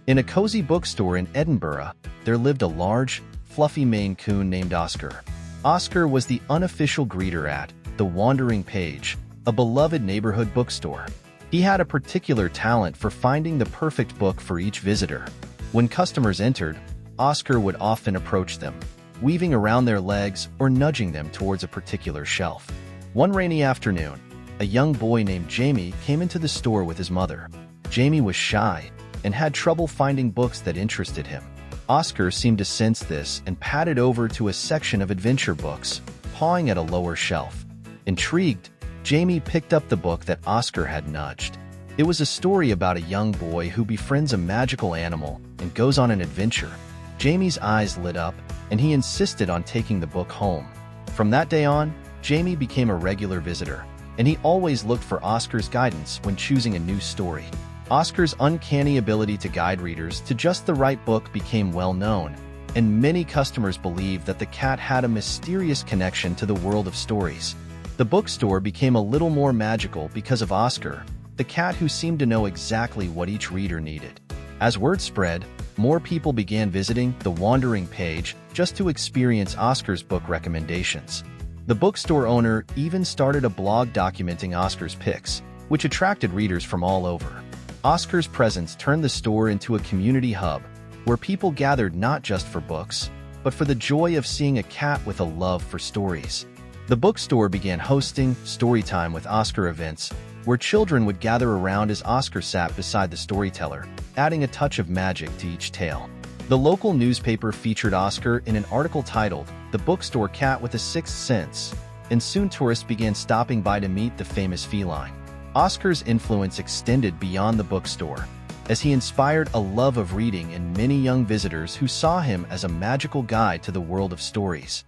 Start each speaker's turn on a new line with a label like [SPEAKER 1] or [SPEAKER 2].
[SPEAKER 1] In a cozy bookstore in Edinburgh, there lived a large, fluffy Maine Coon named Oscar. Oscar was the unofficial greeter at the Wandering Page, a beloved neighborhood bookstore. He had a particular talent for finding the perfect book for each visitor. When customers entered, Oscar would often approach them, weaving around their legs or nudging them towards a particular shelf. One rainy afternoon, a young boy named Jamie came into the store with his mother. Jamie was shy and had trouble finding books that interested him. Oscar seemed to sense this and padded over to a section of adventure books, pawing at a lower shelf. Intrigued, Jamie picked up the book that Oscar had nudged. It was a story about a young boy who befriends a magical animal and goes on an adventure. Jamie's eyes lit up, and he insisted on taking the book home. From that day on, Jamie became a regular visitor, and he always looked for Oscar's guidance when choosing a new story. Oscar's uncanny ability to guide readers to just the right book became well known, and many customers believed that the cat had a mysterious connection to the world of stories. The bookstore became a little more magical because of Oscar, the cat who seemed to know exactly what each reader needed. As word spread, more people began visiting the Wandering Page just to experience Oscar's book recommendations. The bookstore owner even started a blog documenting Oscar's picks, which attracted readers from all over. Oscar's presence turned the store into a community hub, where people gathered not just for books, but for the joy of seeing a cat with a love for stories. The bookstore began hosting Storytime with Oscar events, where children would gather around as Oscar sat beside the storyteller, adding a touch of magic to each tale. The local newspaper featured Oscar in an article titled, "The Bookstore Cat with a Sixth Sense," and soon tourists began stopping by to meet the famous feline. Oscar's influence extended beyond the bookstore, as he inspired a love of reading in many young visitors who saw him as a magical guide to the world of stories.